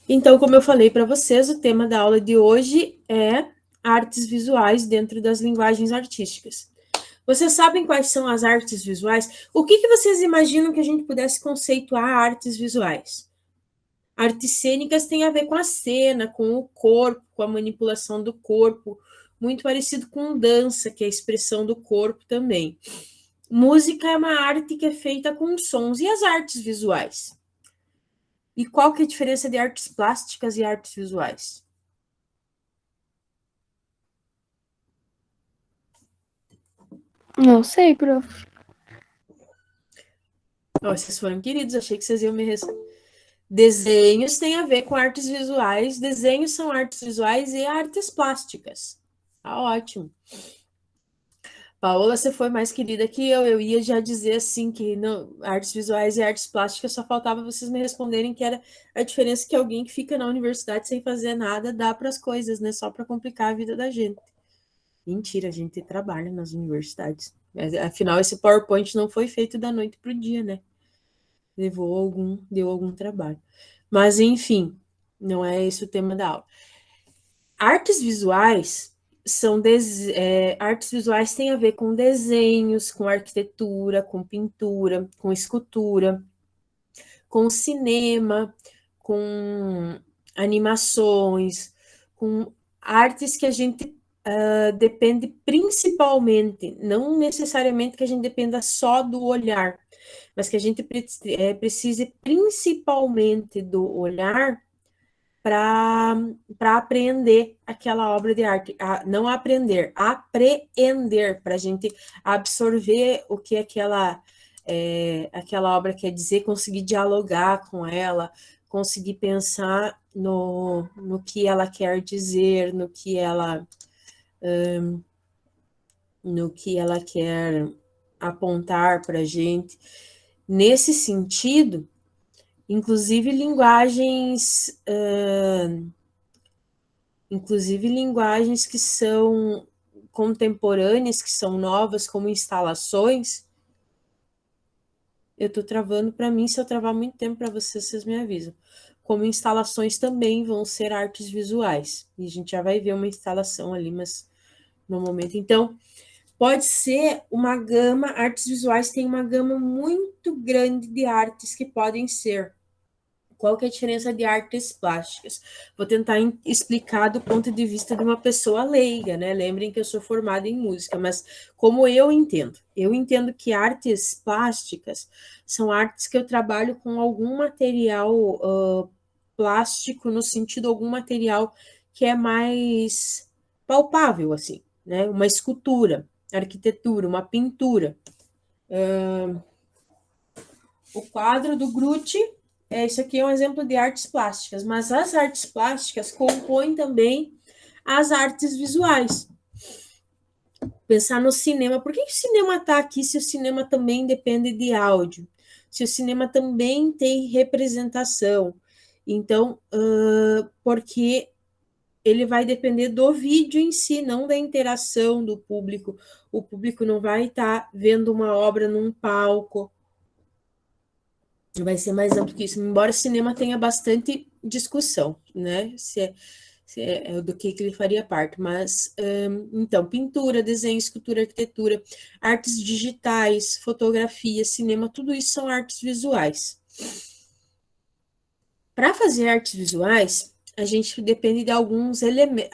Então, como eu falei para vocês, o tema da aula de hoje é artes visuais dentro das linguagens artísticas. Vocês sabem quais são as artes visuais? O que vocês imaginam que a gente pudesse conceituar artes visuais? Artes cênicas tem a ver com a cena, com o corpo, com a manipulação do corpo, muito parecido com dança, que é a expressão do corpo também. Música é uma arte que é feita com sons. E as artes visuais? E qual que é a diferença de artes plásticas e artes visuais? Não sei, prof. Oh, vocês foram queridos, achei que vocês iam me responder. Desenhos têm a ver com artes visuais, desenhos são artes visuais e artes plásticas. Tá ótimo. Paola, você foi mais querida que eu ia já dizer assim que não, artes visuais e artes plásticas só faltava vocês me responderem que era a diferença que alguém que fica na universidade sem fazer nada dá para as coisas, né? Só para complicar a vida da gente. Mentira, a gente trabalha nas universidades. Mas, afinal, esse PowerPoint não foi feito da noite para o dia, né? Deu algum trabalho. Mas, enfim, não é esse o tema da aula. Artes visuais artes visuais têm a ver com desenhos, com arquitetura, com pintura, com escultura, com cinema, com animações, com artes que a gente depende principalmente, não necessariamente que a gente dependa só do olhar, mas que a gente precise principalmente do olhar para aprender aquela obra de arte, não aprender, apreender, para a gente absorver o que aquela obra quer dizer, conseguir dialogar com ela, conseguir pensar no que ela quer dizer, no que ela quer apontar para a gente. Nesse sentido, inclusive linguagens que são contemporâneas, que são novas, como instalações. Eu estou travando para mim, se eu travar muito tempo para vocês me avisam. Como instalações também vão ser artes visuais. E a gente já vai ver uma instalação ali, mas no momento. Então, pode ser uma gama, artes visuais tem uma gama muito grande de artes que podem ser. Qual que é a diferença de artes plásticas? Vou tentar explicar do ponto de vista de uma pessoa leiga, né? Lembrem que eu sou formada em música, mas como eu entendo? Eu entendo que artes plásticas são artes que eu trabalho com algum material plástico, no sentido algum material que é mais palpável, assim, né? Uma escultura, arquitetura, uma pintura. O quadro do Grucci, isso aqui é um exemplo de artes plásticas, mas as artes plásticas compõem também as artes visuais. Pensar no cinema, por que o cinema está aqui se o cinema também depende de áudio? Se o cinema também tem representação? Então, porque ele vai depender do vídeo em si, não da interação do público. O público não vai estar vendo uma obra num palco, vai ser mais amplo que isso, embora o cinema tenha bastante discussão, né? Se é do que ele faria parte, mas então, pintura, desenho, escultura, arquitetura, artes digitais, fotografia, cinema, tudo isso são artes visuais. Para fazer artes visuais, a gente depende de alguns elementos.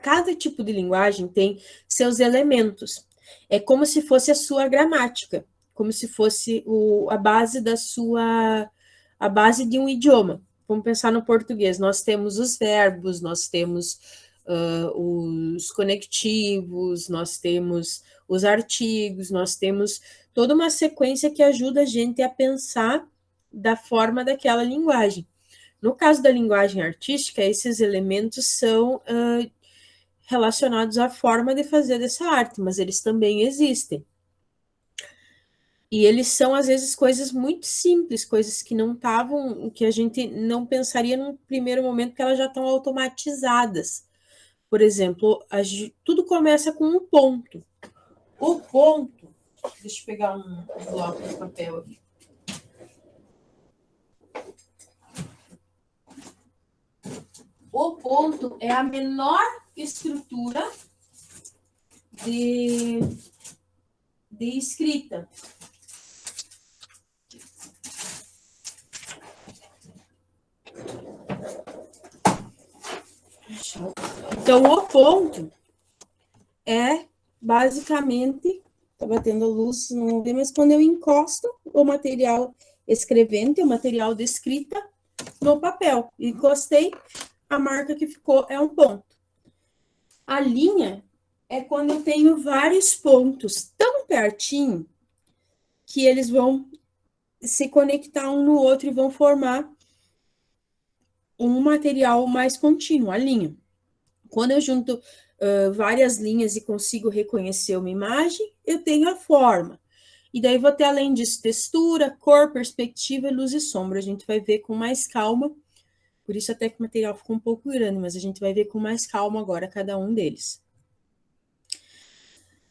Cada tipo de linguagem tem seus elementos. É como se fosse a sua gramática, como se fosse a base de um idioma. Vamos pensar no português. Nós temos os verbos, nós temos os conectivos, nós temos os artigos, nós temos toda uma sequência que ajuda a gente a pensar da forma daquela linguagem. No caso da linguagem artística, esses elementos são relacionados à forma de fazer dessa arte, mas eles também existem. E eles são, às vezes, coisas muito simples, coisas que não estavam, que a gente não pensaria num primeiro momento, que elas já estão automatizadas. Por exemplo, tudo começa com um ponto. O ponto. Deixa eu pegar um bloco de papel aqui. O ponto é a menor estrutura de escrita. Então, o ponto é basicamente, tá batendo a luz, não vê, mas quando eu encosto o material escrevente, o material de escrita, no papel. Encostei, a marca que ficou é um ponto. A linha é quando eu tenho vários pontos tão pertinho que eles vão se conectar um no outro e vão formar um material mais contínuo, a linha. Quando eu junto várias linhas e consigo reconhecer uma imagem, eu tenho a forma. E daí vou ter, além disso, textura, cor, perspectiva, luz e sombra. A gente vai ver com mais calma. Por isso até que o material ficou um pouco grande, mas a gente vai ver com mais calma agora cada um deles.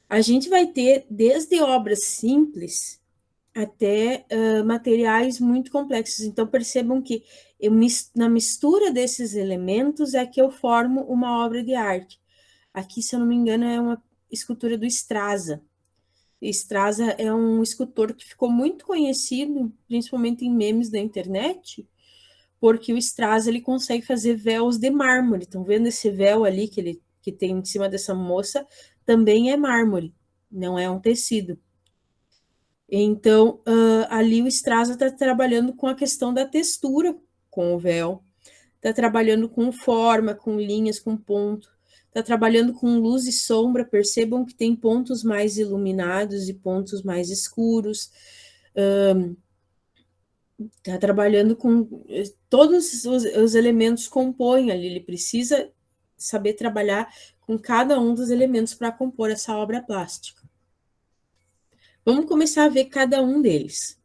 A gente vai ter desde obras simples até materiais muito complexos. Então, percebam que na mistura desses elementos é que eu formo uma obra de arte. Aqui, se eu não me engano, é uma escultura do Straza. Straza é um escultor que ficou muito conhecido, principalmente em memes da internet, porque o Straza ele consegue fazer véus de mármore. Estão vendo esse véu ali que tem em cima dessa moça? Também é mármore, não é um tecido. Então, ali o Straza está trabalhando com a questão da textura com o véu, está trabalhando com forma, com linhas, com ponto, está trabalhando com luz e sombra. Percebam que tem pontos mais iluminados e pontos mais escuros. Está trabalhando com todos os elementos compõem ali. Ele precisa saber trabalhar com cada um dos elementos para compor essa obra plástica. Vamos começar a ver cada um deles.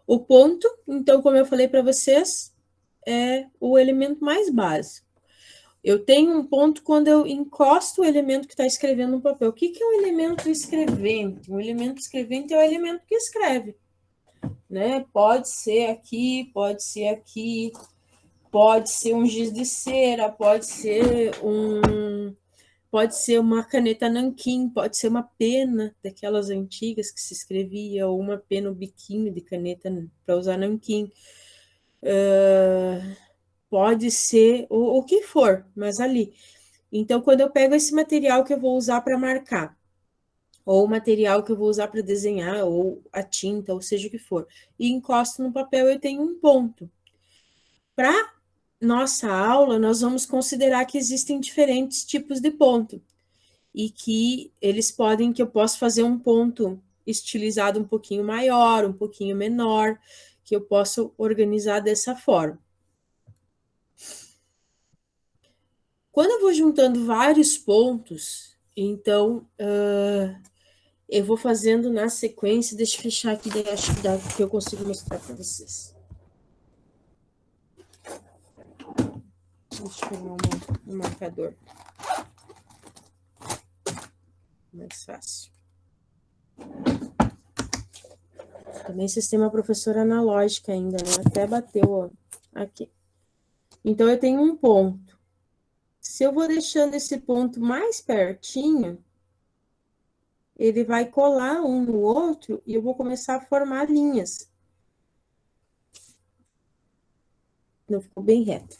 O ponto, então, como eu falei para vocês, é o elemento mais básico. Eu tenho um ponto quando eu encosto o elemento que está escrevendo no papel. O que é um elemento escrevente? Um elemento escrevente é o elemento que escreve, né? Pode ser aqui, pode ser aqui, pode ser um giz de cera, pode ser uma caneta nanquim, pode ser uma pena daquelas antigas que se escrevia, ou uma pena, um biquinho de caneta para usar nanquim. Pode ser o que for, mas ali. Então, quando eu pego esse material que eu vou usar para marcar, ou o material que eu vou usar para desenhar, ou a tinta, ou seja o que for, e encosto no papel, eu tenho um ponto. Para nossa aula, nós vamos considerar que existem diferentes tipos de ponto, e que eu posso fazer um ponto estilizado um pouquinho maior, um pouquinho menor, que eu posso organizar dessa forma. Quando eu vou juntando vários pontos, então, eu vou fazendo na sequência. Deixa eu fechar aqui, acho que eu consigo mostrar para vocês. Deixa eu pegar um marcador. Mais fácil. Também sistema professor analógica ainda, né? Até bateu ó, aqui. Então, eu tenho um ponto. Se eu vou deixando esse ponto mais pertinho, ele vai colar um no outro e eu vou começar a formar linhas. Não ficou bem reto.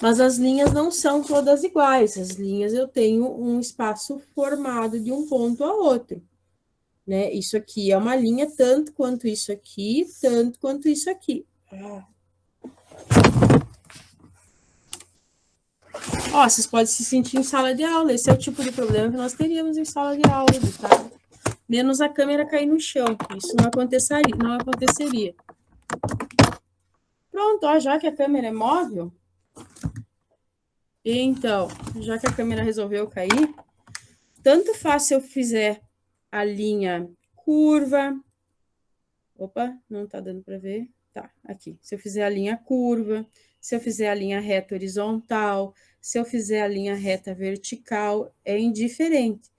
Mas as linhas não são todas iguais. As linhas eu tenho um espaço formado de um ponto a outro, né? Isso aqui é uma linha tanto quanto isso aqui, tanto quanto isso aqui. Ó, vocês podem se sentir em sala de aula. Esse é o tipo de problema que nós teríamos em sala de aula, tá? Menos a câmera cair no chão. Isso não aconteceria. Pronto, ó, já que a câmera é móvel, então, já que a câmera resolveu cair, tanto faz se eu fizer a linha curva. Opa, não tá dando para ver. Tá, aqui. Se eu fizer a linha curva, se eu fizer a linha reta horizontal, se eu fizer a linha reta vertical, é indiferente.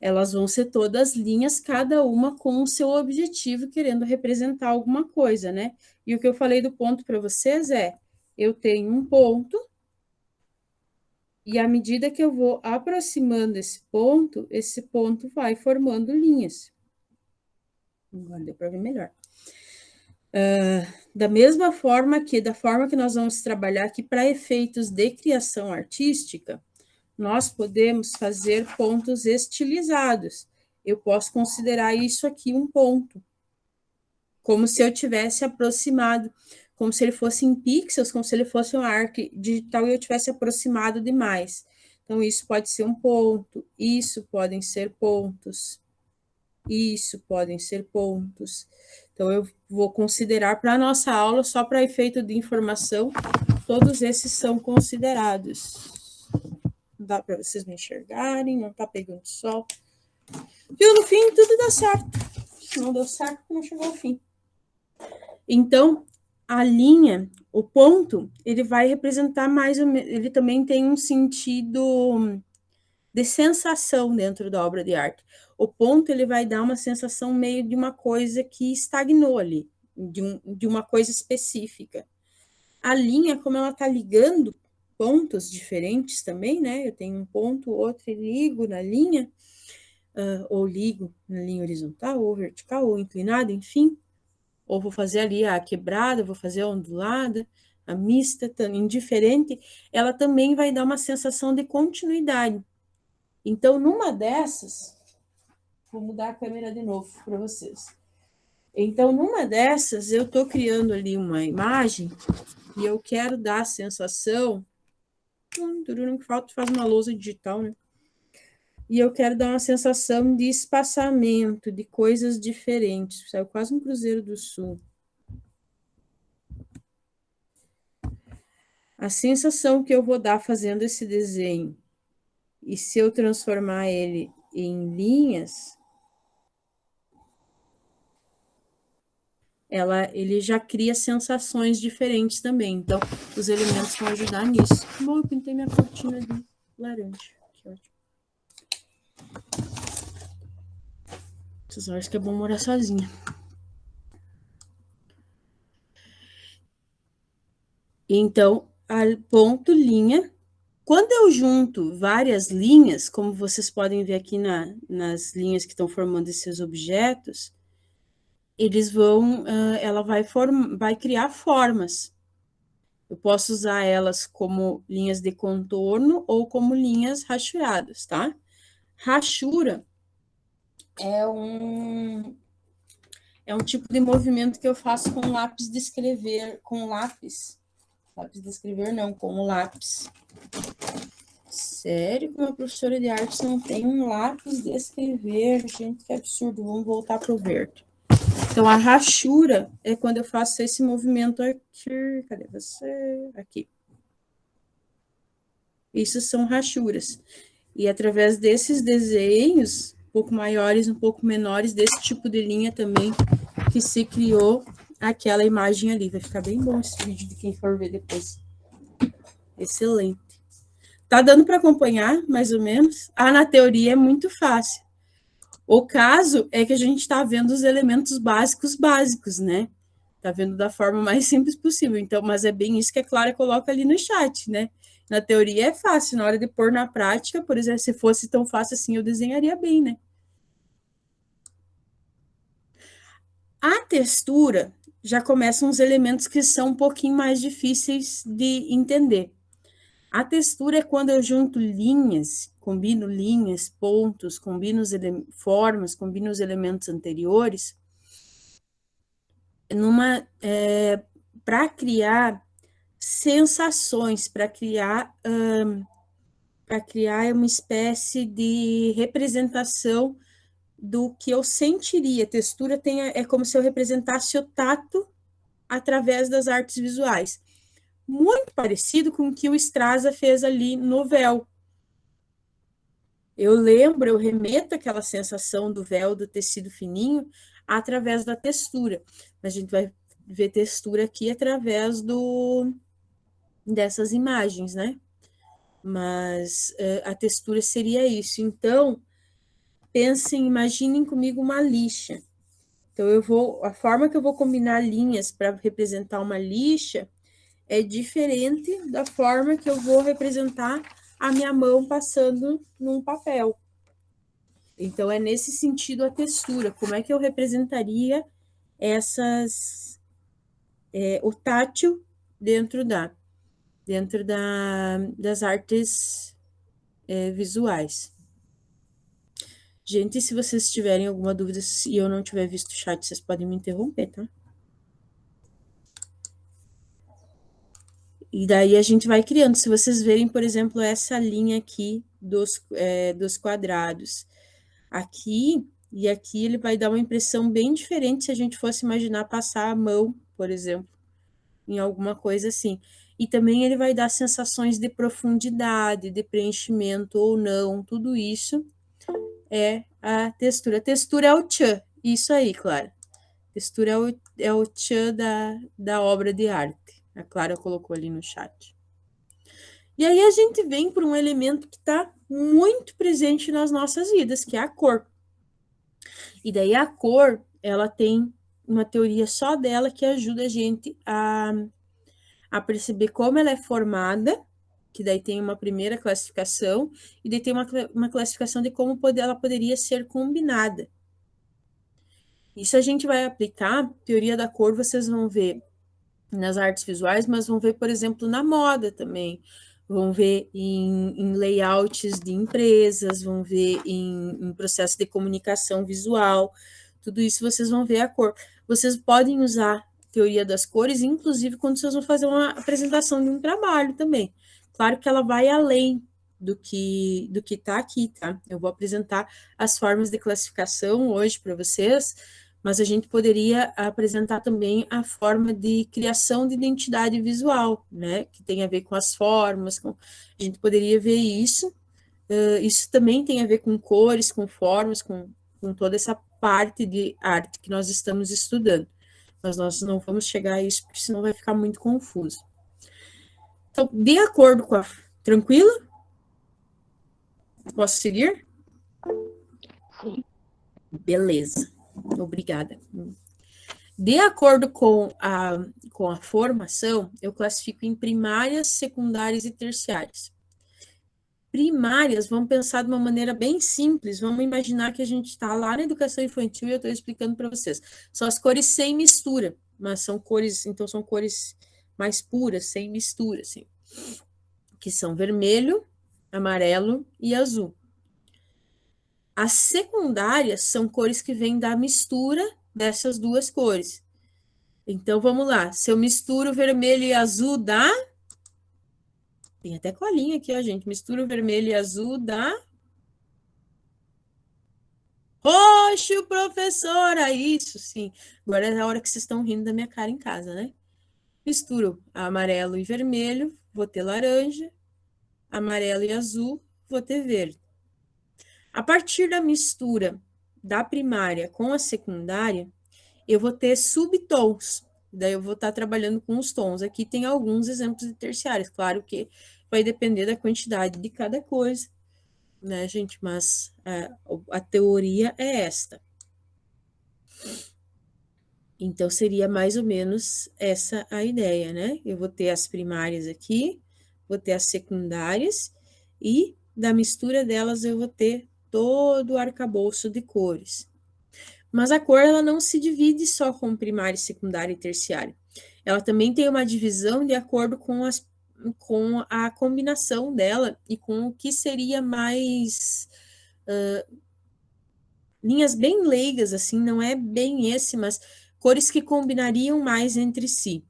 Elas vão ser todas linhas, cada uma com o seu objetivo, querendo representar alguma coisa, né? E o que eu falei do ponto para vocês é, eu tenho um ponto, e à medida que eu vou aproximando esse ponto vai formando linhas. Agora deu para ver melhor. Da mesma forma da forma que nós vamos trabalhar aqui para efeitos de criação artística, nós podemos fazer pontos estilizados. Eu posso considerar isso aqui um ponto, como se eu tivesse aproximado, como se ele fosse em pixels, como se ele fosse uma arte digital e eu tivesse aproximado demais. Então, isso pode ser um ponto, isso podem ser pontos, isso podem ser pontos. Então, eu vou considerar para a nossa aula, só para efeito de informação, todos esses são considerados. Não dá para vocês me enxergarem, não está pegando sol. Viu? No fim, tudo dá certo. Não deu certo, não chegou ao fim. Então, a linha, o ponto, ele vai representar mais ou menos, ele também tem um sentido de sensação dentro da obra de arte. O ponto, ele vai dar uma sensação meio de uma coisa que estagnou ali, de uma coisa específica. A linha, como ela está ligando pontos diferentes também, né? Eu tenho um ponto, outro, e ligo na linha, ou ligo na linha horizontal, ou vertical, ou inclinada, enfim. Ou vou fazer ali a quebrada, vou fazer a ondulada, a mista, indiferente, ela também vai dar uma sensação de continuidade. Então, numa dessas, vou mudar a câmera de novo para vocês. Então, numa dessas, eu estou criando ali uma imagem e eu quero dar a sensação, que falta, faz uma lousa digital, né? E eu quero dar uma sensação de espaçamento, de coisas diferentes. Saiu quase um Cruzeiro do Sul. A sensação que eu vou dar fazendo esse desenho, e se eu transformar ele em linhas, ele já cria sensações diferentes também. Então, os elementos vão ajudar nisso. Bom, eu pintei minha cortina de laranja. Que ótimo. Essas horas que é bom morar sozinha. Então, ponto, linha. Quando eu junto várias linhas, como vocês podem ver aqui nas linhas que estão formando esses objetos, ela vai criar formas. Eu posso usar elas como linhas de contorno ou como linhas rachuradas, tá? Rachura é um tipo de movimento que eu faço com lápis de escrever, com lápis de escrever não, com o lápis. Sério que uma professora de arte não tem um lápis de escrever? Gente, que absurdo. Vamos voltar para o verde. Então, a rachura é quando eu faço esse movimento aqui. Cadê você? Aqui. Isso são rachuras. E através desses desenhos, um pouco maiores, um pouco menores, desse tipo de linha também, que se criou aquela imagem ali. Vai ficar bem bom esse vídeo de quem for ver depois. Excelente. Tá dando para acompanhar, mais ou menos? Na teoria é muito fácil. O caso é que a gente está vendo os elementos básicos, né? Tá vendo da forma mais simples possível. Então, mas é bem isso que a Clara coloca ali no chat, né? Na teoria é fácil, na hora de pôr na prática, por exemplo, se fosse tão fácil assim, eu desenharia bem, né? A textura já começam uns elementos que são um pouquinho mais difíceis de entender. A textura é quando eu junto linhas, combino linhas, pontos, combino formas, combino os elementos anteriores, para criar sensações, para criar uma espécie de representação do que eu sentiria. A textura é como se eu representasse o tato através das artes visuais. Muito parecido com o que o Straza fez ali no véu. Eu remeto aquela sensação do véu, do tecido fininho, através da textura. A gente vai ver textura aqui através dessas imagens, né? Mas a textura seria isso. Então, imaginem comigo uma lixa. Então, a forma que eu vou combinar linhas para representar uma lixa é diferente da forma que eu vou representar a minha mão passando num papel. Então, é nesse sentido a textura. Como é que eu representaria o tátil dentro das artes visuais. Gente, se vocês tiverem alguma dúvida e eu não tiver visto o chat, vocês podem me interromper, tá? E daí a gente vai criando. Se vocês verem, por exemplo, essa linha aqui dos quadrados. Aqui e aqui ele vai dar uma impressão bem diferente se a gente fosse imaginar passar a mão, por exemplo, em alguma coisa assim. E também ele vai dar sensações de profundidade, de preenchimento ou não, tudo isso é a textura. A textura é o tchan, isso aí, Clara. Textura é o tchan da obra de arte. A Clara colocou ali no chat. E aí a gente vem para um elemento que está muito presente nas nossas vidas, que é a cor. E daí a cor, ela tem uma teoria só dela que ajuda a gente a perceber como ela é formada, que daí tem uma primeira classificação, e daí tem uma classificação de como ela poderia ser combinada. Isso a gente vai aplicar, teoria da cor, vocês vão ver nas artes visuais, mas vão ver, por exemplo, na moda também, vão ver em layouts de empresas, vão ver em processo de comunicação visual, tudo isso vocês vão ver a cor. Vocês podem usar teoria das cores, inclusive quando vocês vão fazer uma apresentação de um trabalho também. Claro que ela vai além do que está aqui, tá? Eu vou apresentar as formas de classificação hoje para vocês, mas a gente poderia apresentar também a forma de criação de identidade visual, né? Que tem a ver com as formas, a gente poderia ver isso. Isso também tem a ver com cores, com formas, com toda essa parte de arte que nós estamos estudando. Mas nós não vamos chegar a isso, porque senão vai ficar muito confuso. Então, de acordo com a... Tranquilo? Posso seguir? Sim. Beleza. Obrigada. De acordo com a formação, eu classifico em primárias, secundárias e terciárias. Primárias, vamos pensar de uma maneira bem simples, vamos imaginar que a gente está lá na educação infantil e eu estou explicando para vocês. São as cores sem mistura, mas são cores, então são cores mais puras, sem mistura, assim, que são vermelho, amarelo e azul. As secundárias são cores que vêm da mistura dessas duas cores. Então, vamos lá. Se eu misturo vermelho e azul, dá... Tem até colinha aqui, ó, gente. Misturo vermelho e azul, dá... Roxo, professora! Isso, sim. Agora é a hora que vocês estão rindo da minha cara em casa, né? Misturo amarelo e vermelho, vou ter laranja. Amarelo e azul, vou ter verde. A partir da mistura da primária com a secundária, eu vou ter subtons. Daí eu vou estar trabalhando com os tons. Aqui tem alguns exemplos de terciários. Claro que vai depender da quantidade de cada coisa, né, gente? Mas a teoria é esta. Então, seria mais ou menos essa a ideia, né? Eu vou ter as primárias aqui, vou ter as secundárias, e da mistura delas eu vou ter todo o arcabouço de cores. Mas a cor, ela não se divide só com primária, secundária e terciária. Ela também tem uma divisão de acordo com a combinação dela e com o que seria mais... linhas bem leigas, assim, não é bem esse, mas cores que combinariam mais entre si,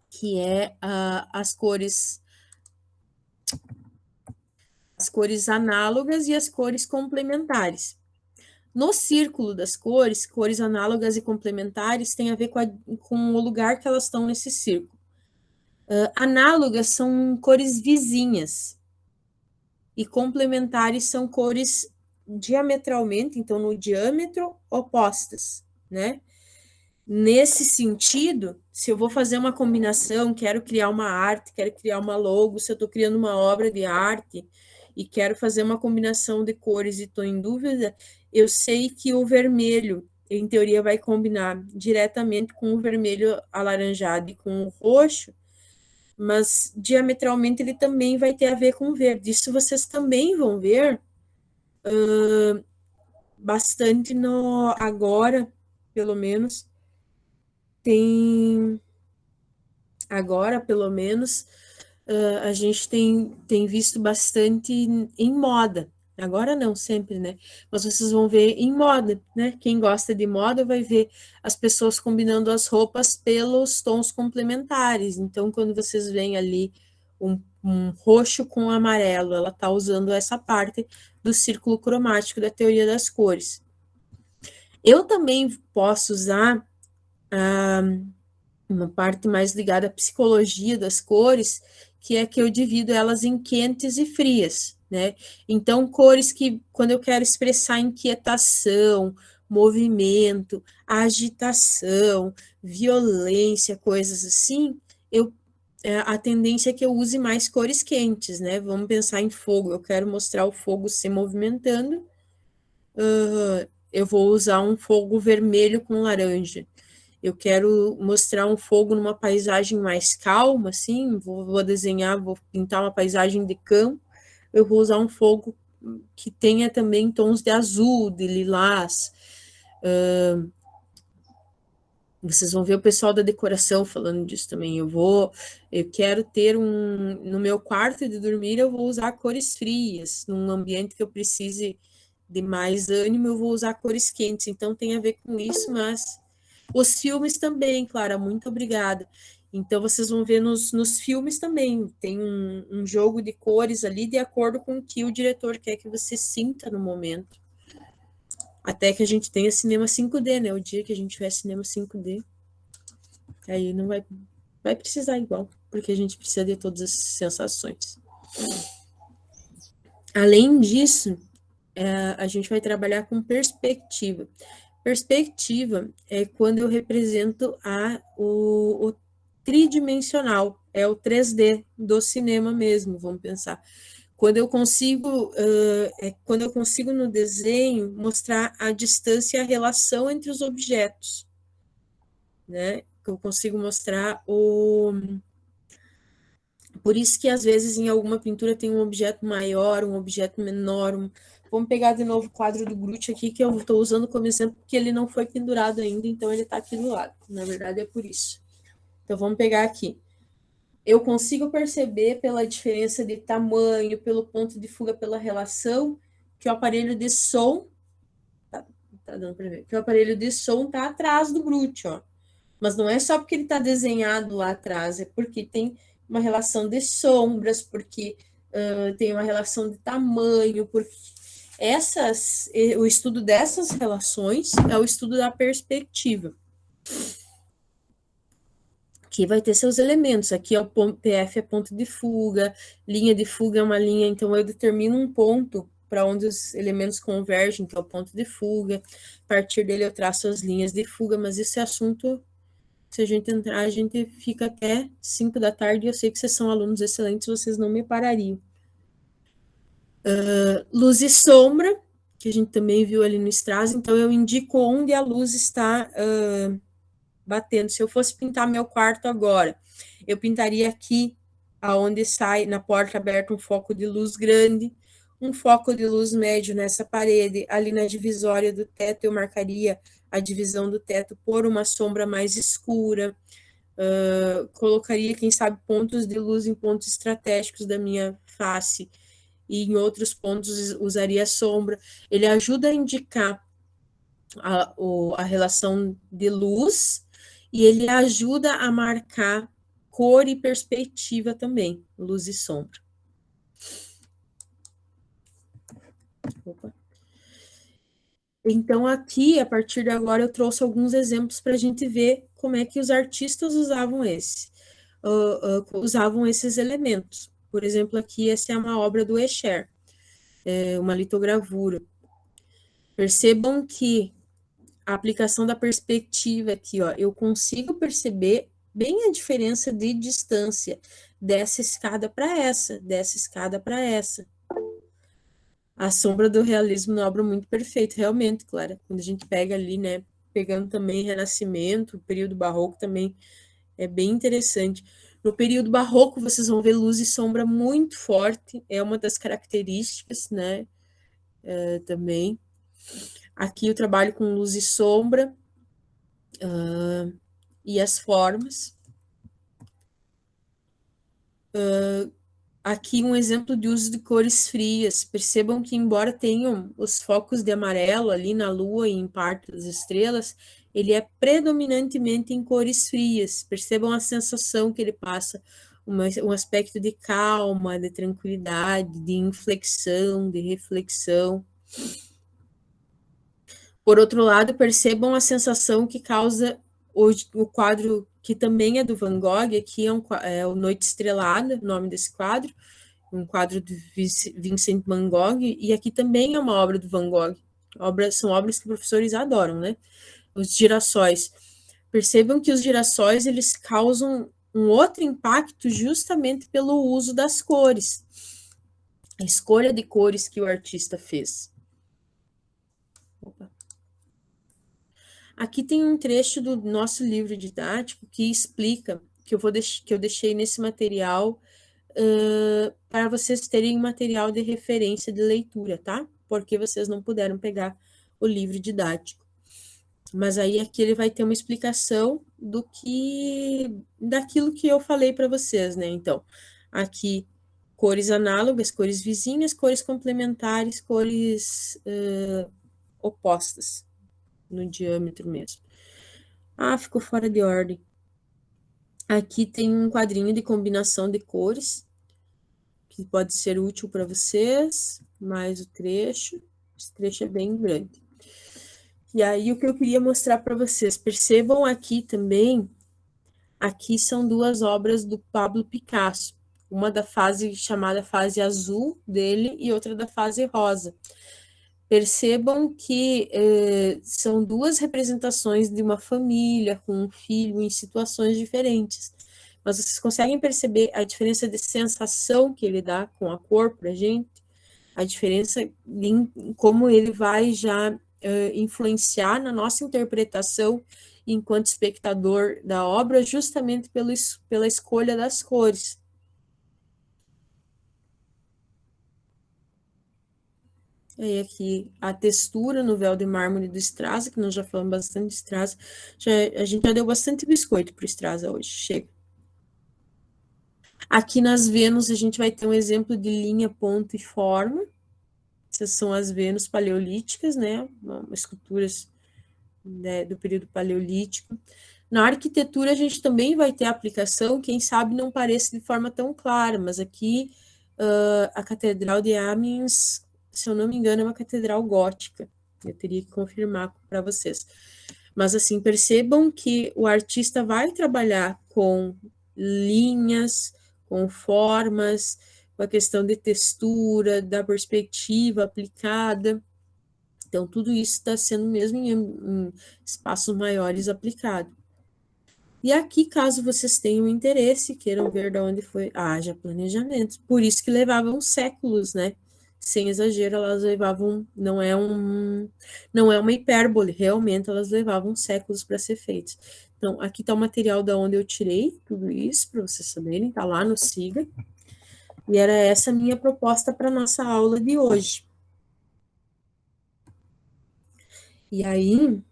que é as cores análogas e as cores complementares. No círculo das cores, cores análogas e complementares tem a ver com o lugar que elas estão nesse círculo. Análogas são cores vizinhas e complementares são cores diametralmente, então no diâmetro, opostas, né? Nesse sentido, se eu vou fazer uma combinação, quero criar uma arte, quero criar uma logo, se eu estou criando uma obra de arte e quero fazer uma combinação de cores e estou em dúvida, eu sei que o vermelho, em teoria, vai combinar diretamente com o vermelho alaranjado e com o roxo, mas diametralmente ele também vai ter a ver com verde. Isso vocês também vão ver bastante agora, pelo menos, tem agora, pelo menos, a gente tem visto bastante em moda. Agora não, sempre, né? Mas vocês vão ver em moda, né? Quem gosta de moda vai ver as pessoas combinando as roupas pelos tons complementares. Então, quando vocês veem ali um roxo com amarelo, ela está usando essa parte do círculo cromático da teoria das cores. Eu também posso usar uma parte mais ligada à psicologia das cores, que é que eu divido elas em quentes e frias, né? Então, cores que, quando eu quero expressar inquietação, movimento, agitação, violência, coisas assim, a tendência é que eu use mais cores quentes, né? Vamos pensar em fogo, eu quero mostrar o fogo se movimentando, eu vou usar um fogo vermelho com laranja. Eu quero mostrar um fogo numa paisagem mais calma, assim, vou desenhar, vou pintar uma paisagem de campo, eu vou usar um fogo que tenha também tons de azul, de lilás. Vocês vão ver o pessoal da decoração falando disso também. Eu quero ter no meu quarto de dormir, eu vou usar cores frias, num ambiente que eu precise de mais ânimo, eu vou usar cores quentes, então tem a ver com isso, mas os filmes também, Clara, muito obrigada. Então, vocês vão ver nos filmes também, tem um jogo de cores ali, de acordo com o que o diretor quer que você sinta no momento. Até que a gente tenha cinema 5D, né? O dia que a gente tiver cinema 5D, aí não vai precisar igual, porque a gente precisa de todas as sensações. Além disso, a gente vai trabalhar com perspectiva. Perspectiva é quando eu represento o tridimensional, é o 3D do cinema mesmo, vamos pensar. Quando eu consigo no desenho mostrar a distância e a relação entre os objetos, né? Eu consigo mostrar Por isso que às vezes em alguma pintura tem um objeto maior, um objeto menor. Vamos pegar de novo o quadro do Gruth aqui, que eu estou usando como exemplo, porque ele não foi pendurado ainda, então ele está aqui do lado. Na verdade é por isso. Então vamos pegar aqui. Eu consigo perceber pela diferença de tamanho, pelo ponto de fuga, pela relação, que o aparelho de som tá dando para ver, que o aparelho de som está atrás do Gruth, ó. Mas não é só porque ele está desenhado lá atrás, é porque tem uma relação de sombras, porque tem uma relação de tamanho, porque o estudo dessas relações é o estudo da perspectiva, que vai ter seus elementos. Aqui é o ponto, PF é ponto de fuga, linha de fuga é uma linha, então eu determino um ponto para onde os elementos convergem, que é o ponto de fuga. A partir dele eu traço as linhas de fuga, mas esse assunto, se a gente entrar, a gente fica até 5 da tarde, e eu sei que vocês são alunos excelentes, vocês não me parariam. Luz e sombra, que a gente também viu ali no strass, então eu indico onde a luz está batendo. Se eu fosse pintar meu quarto agora, eu pintaria aqui, aonde sai, na porta aberta, um foco de luz grande, um foco de luz médio nessa parede, ali na divisória do teto eu marcaria a divisão do teto por uma sombra mais escura, colocaria, quem sabe, pontos de luz em pontos estratégicos da minha face, e em outros pontos usaria sombra. Ele ajuda a indicar a relação de luz, e ele ajuda a marcar cor e perspectiva também, luz e sombra. Opa. Então, aqui, a partir de agora, eu trouxe alguns exemplos para a gente ver como é que os artistas usavam usavam esses elementos. Por exemplo, aqui, essa é uma obra do Escher, uma litogravura. Percebam que a aplicação da perspectiva aqui, ó, eu consigo perceber bem a diferença de distância dessa escada para essa, dessa escada para essa. A sombra do realismo na obra muito perfeito, realmente, Clara. Quando a gente pega ali, né, pegando também Renascimento, período barroco também, é bem interessante, No período barroco, vocês vão ver luz e sombra muito forte, é uma das características, né? Também. Aqui eu trabalho com luz e sombra e as formas. Aqui um exemplo de uso de cores frias. Percebam que, embora tenham os focos de amarelo ali na Lua e em parte das estrelas, ele é predominantemente em cores frias. Percebam a sensação que ele passa, um aspecto de calma, de tranquilidade, de inflexão, de reflexão. Por outro lado, percebam a sensação que causa o quadro que também é do Van Gogh, aqui é o Noite Estrelada, o nome desse quadro, um quadro de Vincent Van Gogh, e aqui também é uma obra do Van Gogh. São obras que professores adoram, né? Os girassóis. Percebam que os girassóis, eles causam um outro impacto justamente pelo uso das cores. A escolha de cores que o artista fez. Opa. Aqui tem um trecho do nosso livro didático que explica, que eu deixei nesse material para vocês terem material de referência de leitura, tá? Porque vocês não puderam pegar o livro didático. Mas aí aqui ele vai ter uma explicação daquilo que eu falei para vocês, né? Então, aqui cores análogas, cores vizinhas, cores complementares, cores opostas no diâmetro mesmo. Ah, ficou fora de ordem. Aqui tem um quadrinho de combinação de cores, que pode ser útil para vocês, mais o trecho. Esse trecho é bem grande. E aí, o que eu queria mostrar para vocês, percebam aqui também, aqui são duas obras do Pablo Picasso, uma da fase chamada fase azul dele e outra da fase rosa. Percebam que são duas representações de uma família com um filho em situações diferentes. Mas vocês conseguem perceber a diferença de sensação que ele dá com a cor para a gente? A diferença em como ele vai já influenciar na nossa interpretação enquanto espectador da obra, justamente pela escolha das cores. E aqui a textura no véu de mármore do Straza, que nós já falamos bastante de Straza. A gente já deu bastante biscoito para o Straza hoje, chega. Aqui nas Vênus a gente vai ter um exemplo de linha, ponto e forma. Essas são as Vênus paleolíticas, né? Esculturas do período paleolítico. Na arquitetura a gente também vai ter aplicação, quem sabe não parece de forma tão clara, mas aqui a Catedral de Amiens, se eu não me engano, é uma catedral gótica. Eu teria que confirmar para vocês. Mas assim, percebam que o artista vai trabalhar com linhas, com formas, com a questão de textura, da perspectiva aplicada. Então, tudo isso está sendo mesmo em espaços maiores aplicado. E aqui, caso vocês tenham interesse, queiram ver de onde foi, haja planejamento. Por isso que levavam séculos, né? Sem exagero, elas levavam, não é uma hipérbole, realmente elas levavam séculos para ser feitas. Então, aqui está o material da onde eu tirei tudo isso, para vocês saberem, está lá no Siga. E era essa a minha proposta para a nossa aula de hoje. E aí,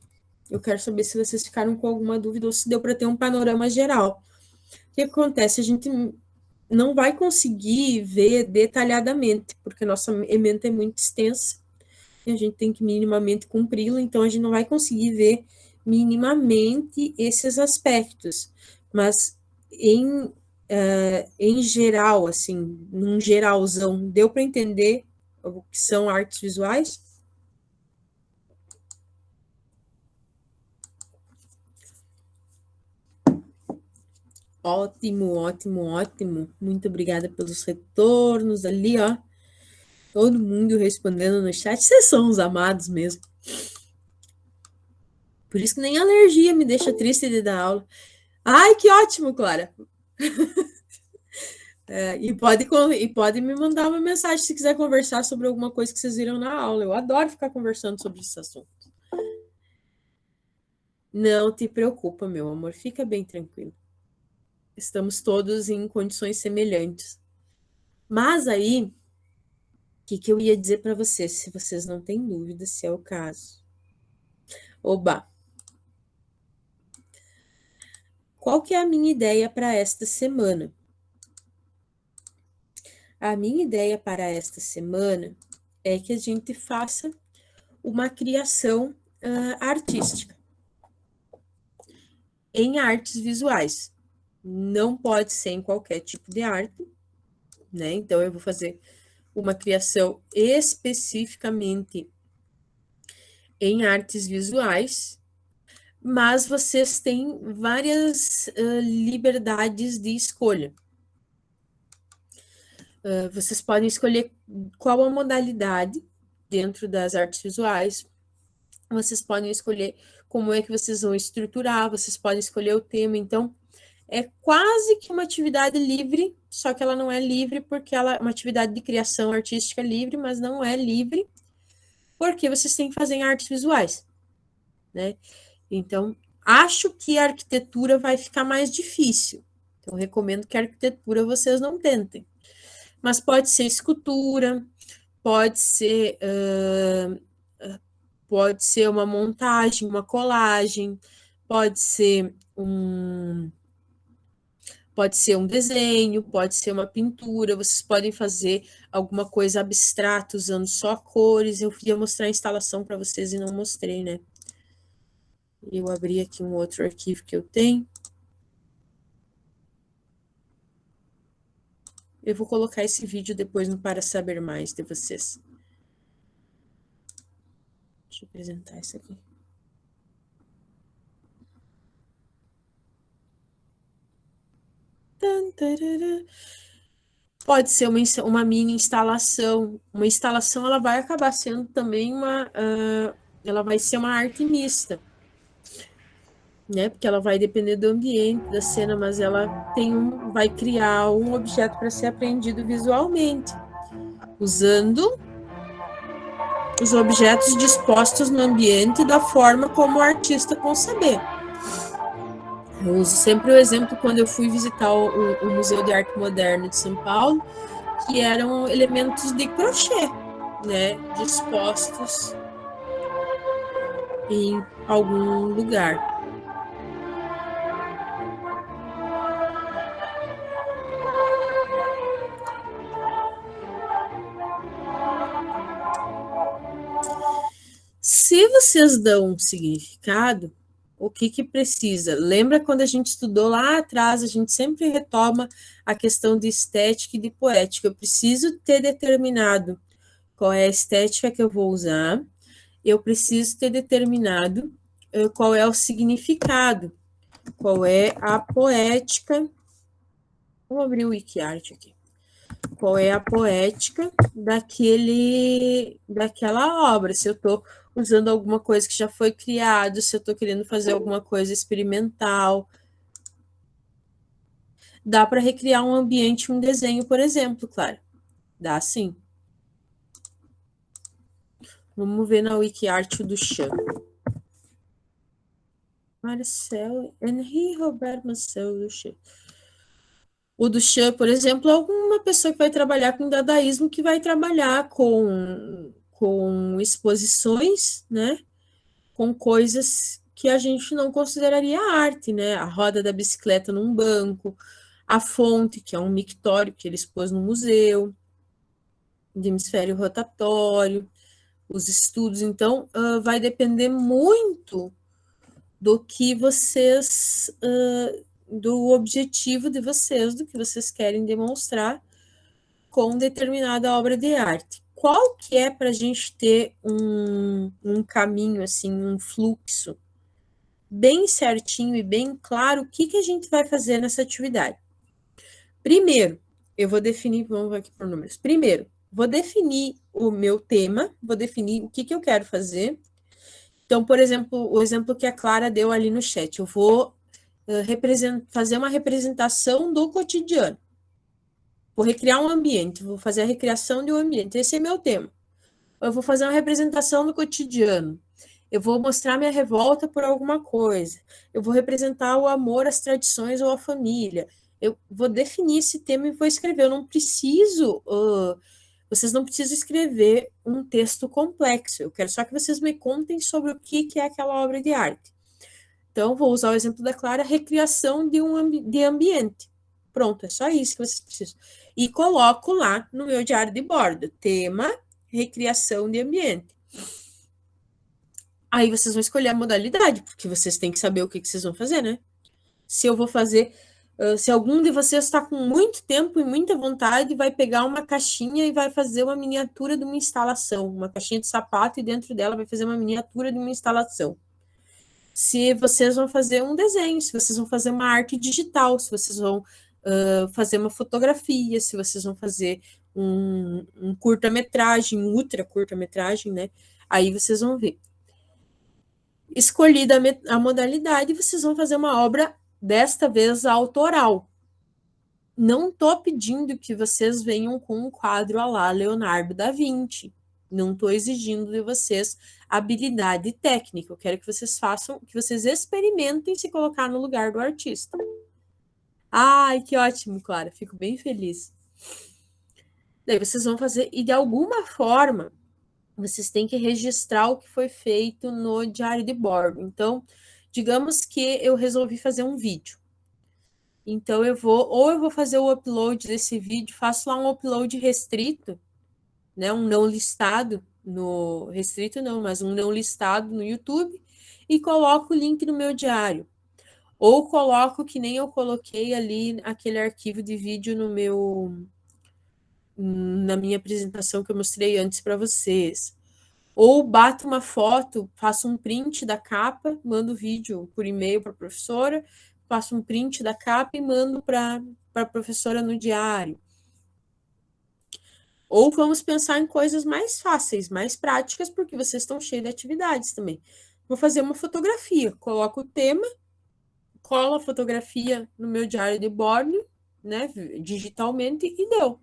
eu quero saber se vocês ficaram com alguma dúvida ou se deu para ter um panorama geral. O que acontece? A gente não vai conseguir ver detalhadamente, porque nossa ementa é muito extensa e a gente tem que minimamente cumpri-la, então a gente não vai conseguir ver minimamente esses aspectos. Mas em geral, assim, num geralzão, deu para entender o que são artes visuais? Ótimo, ótimo, ótimo. Muito obrigada pelos retornos ali, ó. Todo mundo respondendo no chat. Vocês são os amados mesmo. Por isso que nem alergia me deixa triste de dar aula. Ai, que ótimo, Clara. E pode me mandar uma mensagem se quiser conversar sobre alguma coisa que vocês viram na aula. Eu adoro ficar conversando sobre esse assunto. Não te preocupa, meu amor. Fica bem tranquilo. Estamos todos em condições semelhantes. Mas aí, o que eu ia dizer para vocês, se vocês não têm dúvida se é o caso? Oba! Qual que é a minha ideia para esta semana? A minha ideia para esta semana é que a gente faça uma criação artística em artes visuais. Não pode ser em qualquer tipo de arte, né? Então, eu vou fazer uma criação especificamente em artes visuais, mas vocês têm várias liberdades de escolha. Vocês podem escolher qual a modalidade dentro das artes visuais, vocês podem escolher como é que vocês vão estruturar, vocês podem escolher o tema, então é quase que uma atividade livre, só que ela não é livre porque ela é uma atividade de criação artística livre, mas não é livre porque vocês têm que fazer em artes visuais, né? Então, acho que a arquitetura vai ficar mais difícil. Então, recomendo que a arquitetura vocês não tentem. Mas pode ser escultura, pode ser uma montagem, uma colagem, pode ser um desenho, pode ser uma pintura, vocês podem fazer alguma coisa abstrata usando só cores. Eu ia mostrar a instalação para vocês e não mostrei, né? Eu abri aqui um outro arquivo que eu tenho. Eu vou colocar esse vídeo depois no Para Saber Mais de vocês. Deixa eu apresentar isso aqui. Pode ser uma mini instalação. Uma instalação, ela vai acabar sendo também ela vai ser uma arte mista, né? Porque ela vai depender do ambiente, da cena, mas ela vai criar um objeto para ser apreendido visualmente, usando os objetos dispostos no ambiente da forma como o artista conceber. Eu uso sempre o exemplo quando eu fui visitar o Museu de Arte Moderna de São Paulo, que eram elementos de crochê, né, dispostos em algum lugar. Se vocês dão um significado, o que precisa? Lembra quando a gente estudou lá atrás, a gente sempre retoma a questão de estética e de poética. Eu preciso ter determinado qual é a estética que eu vou usar, eu preciso ter determinado qual é o significado, qual é a poética. Vou abrir o WikiArt aqui. Qual é a poética daquela obra? Se eu estou usando alguma coisa que já foi criado, se eu estou querendo fazer alguma coisa experimental. Dá para recriar um ambiente, um desenho, por exemplo, claro. Dá sim. Vamos ver na WikiArt do Chan. Marcel Henri Robert Marcel Duchamp. O Duchamp, por exemplo, é uma pessoa que vai trabalhar com dadaísmo, que vai trabalhar com exposições, né? Com coisas que a gente não consideraria arte, né? A roda da bicicleta num banco, a fonte, que é um mictório que ele expôs no museu, de hemisfério rotatório, os estudos. Então, vai depender muito do que vocês, do objetivo de vocês, do que vocês querem demonstrar com determinada obra de arte. Qual que é para a gente ter um caminho, assim, um fluxo bem certinho e bem claro o que a gente vai fazer nessa atividade? Primeiro, eu vou definir, vamos aqui por números. Primeiro, vou definir o meu tema, vou definir o que eu quero fazer. Então, por exemplo, o exemplo que a Clara deu ali no chat, eu vou fazer uma representação do cotidiano. Vou recriar um ambiente, vou fazer a recriação de um ambiente. Esse é meu tema. Eu vou fazer uma representação do cotidiano. Eu vou mostrar minha revolta por alguma coisa. Eu vou representar o amor às tradições ou à família. Eu vou definir esse tema e vou escrever. Eu não preciso. Vocês não precisam escrever um texto complexo. Eu quero só que vocês me contem sobre o que é aquela obra de arte. Então, vou usar o exemplo da Clara, recriação de ambiente. Pronto, é só isso que vocês precisam. E coloco lá no meu diário de bordo, tema, recriação de ambiente. Aí vocês vão escolher a modalidade, porque vocês têm que saber o que vocês vão fazer, né? Se eu vou fazer, se algum de vocês está com muito tempo e muita vontade, vai pegar uma caixinha e vai fazer uma miniatura de uma instalação, uma caixinha de sapato, e dentro dela vai fazer uma miniatura de uma instalação. Se vocês vão fazer um desenho, se vocês vão fazer uma arte digital, se vocês vão fazer uma fotografia, se vocês vão fazer um curta-metragem, ultra curta-metragem, né? Aí vocês vão ver. Escolhida a modalidade, vocês vão fazer uma obra, desta vez, autoral. Não estou pedindo que vocês venham com um quadro à la Leonardo da Vinci. Não estou exigindo de vocês habilidade técnica. Eu quero que vocês façam, que vocês experimentem se colocar no lugar do artista. Ai, que ótimo, Clara. Fico bem feliz. Daí vocês vão fazer, e de alguma forma, vocês têm que registrar o que foi feito no diário de bordo. Então, digamos que eu resolvi fazer um vídeo. Então, eu vou fazer o upload desse vídeo, faço lá um upload restrito, né, um não listado, restrito não, mas um não listado no YouTube, e coloco o link no meu diário. Ou coloco, que nem eu coloquei ali, aquele arquivo de vídeo na minha apresentação que eu mostrei antes para vocês. Ou bato uma foto, faço um print da capa, mando o vídeo por e-mail para a professora, faço um print da capa e mando para a professora no diário. Ou vamos pensar em coisas mais fáceis, mais práticas, porque vocês estão cheios de atividades também. Vou fazer uma fotografia, coloco o tema, colo a fotografia no meu diário de bordo, né, digitalmente, e deu.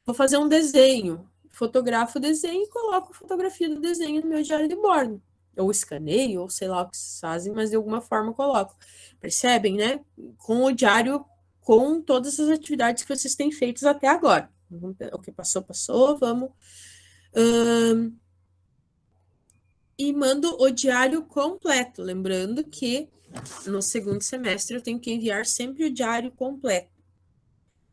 Vou fazer um desenho, fotografo o desenho e coloco a fotografia do desenho no meu diário de bordo. Ou escaneio, ou sei lá o que vocês fazem, mas de alguma forma coloco. Percebem, né? Com o diário, com todas as atividades que vocês têm feitas até agora. O que passou, passou, vamos. E mando o diário completo. Lembrando que no segundo semestre eu tenho que enviar sempre o diário completo.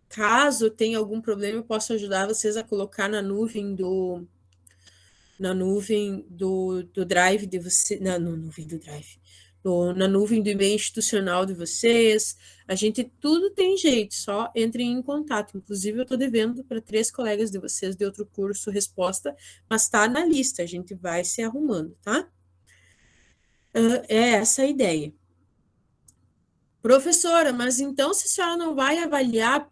Caso tenha algum problema, eu posso ajudar vocês a colocar na nuvem do Drive de você, na nuvem do Drive, na nuvem do e-mail institucional de vocês. A gente tudo tem jeito, só entrem em contato. Inclusive, eu estou devendo para 3 colegas de vocês de outro curso resposta, mas está na lista, a gente vai se arrumando, tá? É essa a ideia. Professora, mas então se a senhora não vai avaliar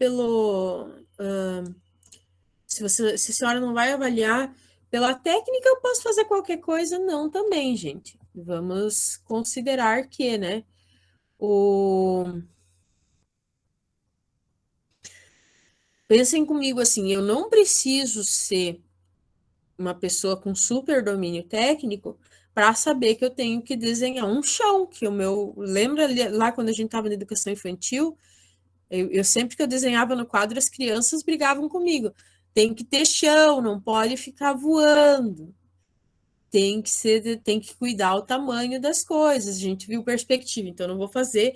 se a senhora não vai avaliar pela técnica, eu posso fazer qualquer coisa? Não, também, gente. Vamos considerar que, né, Pensem comigo assim, eu não preciso ser uma pessoa com super domínio técnico para saber que eu tenho que desenhar um chão, que o meu... Lembra lá quando a gente estava na educação infantil? Eu sempre que eu desenhava no quadro, as crianças brigavam comigo. Tem que ter chão, não pode ficar voando. Tem que cuidar o tamanho das coisas. A gente viu perspectiva, então não vou fazer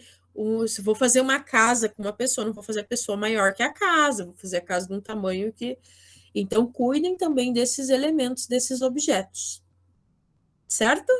se vou fazer uma casa com uma pessoa, não vou fazer a pessoa maior que a casa, vou fazer a casa de um tamanho que. Então, cuidem também desses elementos, desses objetos. Certo?